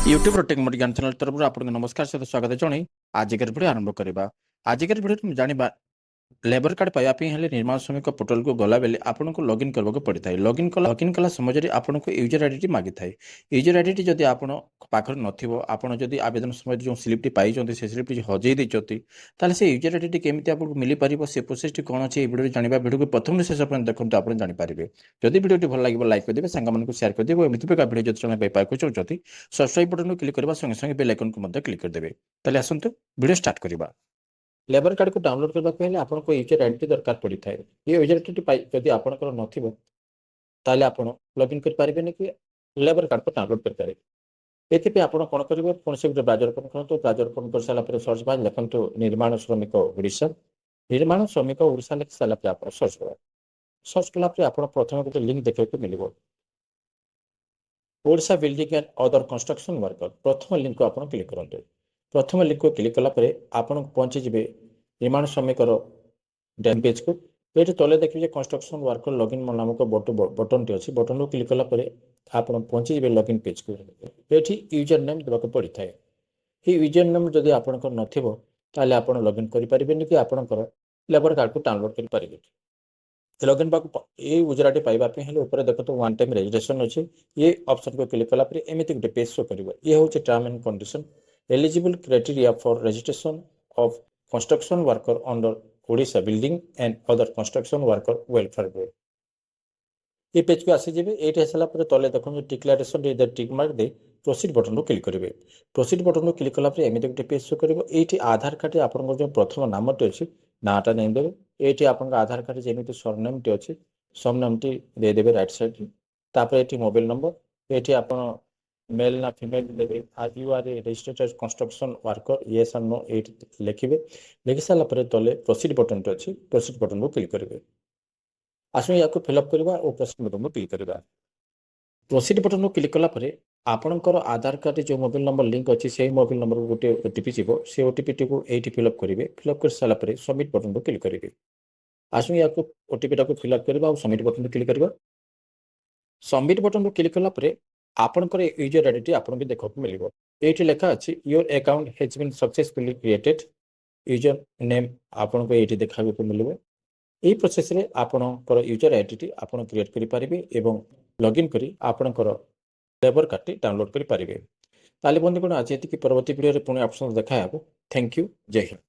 YouTube take ज्ञान channel तरफ आपको नमस्कार सहित स्वागत जन आजिकार भिडियो आरंभ करवा। आजिकार भिडियो जाना लेबर कार्ड पाइबापी हेल्ले निर्माण श्रमिक पोर्टाल को गला बेले आपको लॉगिन करने पड़ता है। लॉगिन कला समय आपको यूजर आईडी मागी था। यूजर आईडी जदि आप पाखर नथिबो आपण जदि आवेदन समय जो स्लिप्टी पाई से स्लिप्टी हजई देते ताले से यूजर आईडी केमी आपको मिल पार से प्रोसेस कौन अच्छी भिडियो जाना भिडियो को प्रथम शेष पर्यटन देखते आप जानीपारे। जदि भिडियो भल लगे लाइक करदे सांग को सेयार करदे एमती प्रकार भिडियो जो पाइबाक चाहते सब्सक्राइब बटन को क्लिक करने संगे संगे बेल आइकन को क्लिक करदे। ताले आसंतु भिडियो स्टार्ट करवा। लेबर कार्ड को डाउनलोड करने आपको यूजर आईडी दरकार पड़ी था। ये यूजर आईडी जदि आपंकर नथिबो ताले आपण लॉगिन कर पारिबेनि कि लेबर कार्ड को डाउनलोड कर पारे। एथिपे आपण कोन करिवे कोन से ब्राउजर ओपन करंतु। ब्राउजर ओपन कर साला पर सर्च बार लिखंतु निर्माण श्रमिक ओडिशा। निर्माण श्रमिक ओडिशा लिख साला पर आपण सर्च करा। सर्च कला पर आपण प्रथम गोटे लिंक देखै को मिलिबो Odisha building and other construction worker. प्रथम लिंक को आपण क्लिक करंतु। प्रथम लिंक को क्लिक कला पर आपण पहुंची जिवे निर्माण श्रमिक डेम पेज को। ये तले देखिए कंस्ट्रक्शन वर्कर लॉगिन नामक बटन टी अच्छी। बटन को क्लिक कला पर आप पहुंची जाए लॉगिन पेज को। ये यूजर नेम देवाक पड़ी था। ये यूजर नेम जदि आपंकर नथिबो ताले आप लॉगिन करें कि आपंकर लेबर कार्ड को डाउनलोड करेंगे। लॉगिन ये यूजर आईडी पाइबापी हेल्ले ऊपर देखो वन टाइम रजिस्ट्रेशन अच्छी। ये ऑप्शन को क्लिक कला एमती गोटे पेज शो कर। ये हूँ term and condition eligible criteria for registration of construction worker under Odisha building and other construction worker welfare board. ये पेज को आसीजे। ये आसाला तले देखो डिक्लेरेशन टिक मार्क दे प्रोसीड बटन को क्लिक करेंगे। प्रोसीड बटन को क्लिक कला एमती गोटे पेज शो कर। ये आधार कार्ड आप प्रथम नामटी अच्छी नाटा नहीं देवे। ये आप आधार कार्ड जमी सरनेम टी अच्छी सरनेम टी देदेवे राइट साइड। तापर ये मोबाइल नंबर ये आप मेल ना फीमेल देवे। You are a registered construction worker yes or no ये लिखे। लिखि सारापर तले प्रोसीड बटन टी अच्छी प्रोसीड बटन को क्लिक करेंगे। आसमें या फिलअप करवा और प्रोसीड बटन को क्लिक करवा। प्रोसीड बटन को क्लिक कला आपणकर आधार कार्ड जो मोबाइल नंबर लिंक अच्छी से मोबाइल नंबर को गोटे ओटीपी जीव से ओटीपी टी को ये फिलअप करेंगे। फिलअप कर सारापर सबमिट बटन को क्लिक करेंगे। आसमें या ओटीपी टाक फिलअप करवा और सबमिट बटन को क्लिक करवा। सबमिट बटन को क्लिक कला आपणकर यूजर आईडी आपको देखा मिले। ये लिखा अच्छी your account has been successfully created. User name आपको ये देखा मिले। यही प्रोसेस रे आपणकर यूजर आईडी आप क्रिएट करें लॉगिन करी आपणकर लेबर कार्ड डाउनलोड करें। ताले बंधुगण आज ये परवर्ती वीडियो पुणी ऑप्शन देखा। Thank you. जय हिंद।